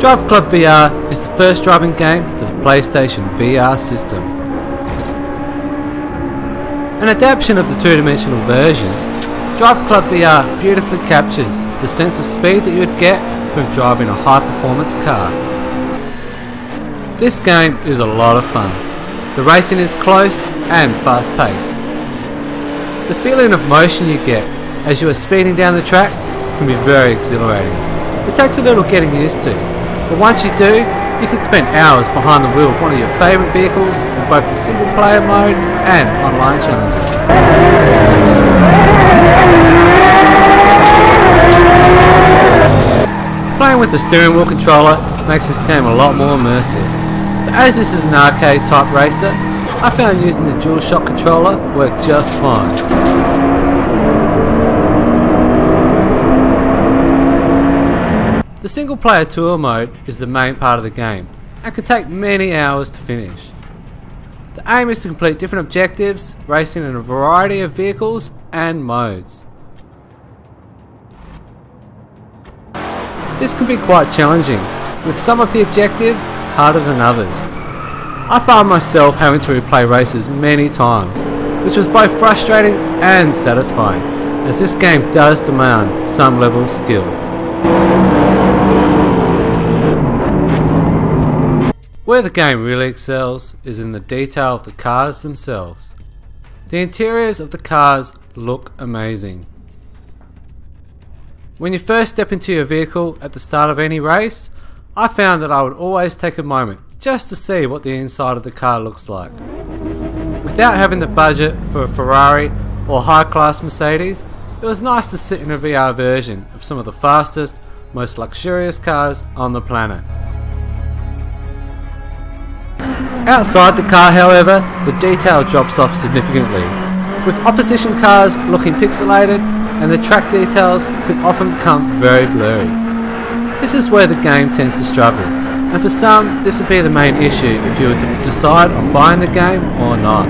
Driveclub VR is the first driving game for the PlayStation VR system. An adaptation of the two-dimensional version, Driveclub VR beautifully captures the sense of speed that you would get from driving a high-performance car. This game is a lot of fun. The racing is close and fast-paced. The feeling of motion you get as you are speeding down the track can be very exhilarating. It takes a little getting used to, but once you do, you can spend hours behind the wheel of one of your favourite vehicles in both the single player mode and online challenges. Playing with the steering wheel controller makes this game a lot more immersive, but as this is an arcade type racer, I found using the DualShock controller worked just fine. The single player tour mode is the main part of the game and can take many hours to finish. The aim is to complete different objectives, racing in a variety of vehicles and modes. This can be quite challenging, with some of the objectives harder than others. I found myself having to replay races many times, which was both frustrating and satisfying, as this game does demand some level of skill. Where the game really excels is in the detail of the cars themselves. The interiors of the cars look amazing. When you first step into your vehicle at the start of any race, I found that I would always take a moment just to see what the inside of the car looks like. Without having the budget for a Ferrari or high-class Mercedes, it was nice to sit in a VR version of some of the fastest, most luxurious cars on the planet. Outside the car, however, the detail drops off significantly, with opposition cars looking pixelated and the track details could often become very blurry. This is where the game tends to struggle, and for some this would be the main issue if you were to decide on buying the game or not.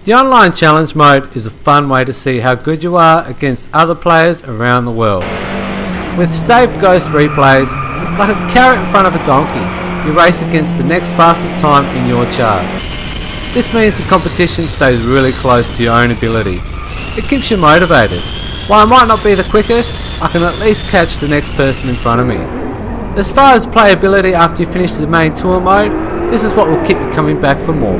The online challenge mode is a fun way to see how good you are against other players around the world. With saved ghost replays, like a carrot in front of a donkey, you race against the next fastest time in your charts. This means the competition stays really close to your own ability. It keeps you motivated. While I might not be the quickest, I can at least catch the next person in front of me. As far as playability after you finish the main tour mode, this is what will keep you coming back for more.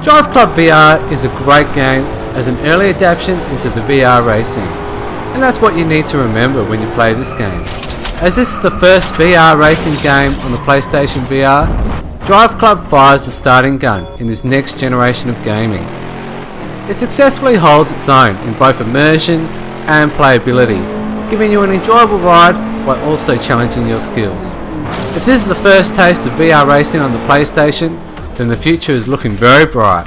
Driveclub VR is a great game as an early adaptation into the VR racing, and that's what you need to remember when you play this game. As this is the first VR racing game on the PlayStation VR, Driveclub fires the starting gun in this next generation of gaming. It successfully holds its own in both immersion and playability, giving you an enjoyable ride while also challenging your skills. If this is the first taste of VR racing on the PlayStation, then the future is looking very bright.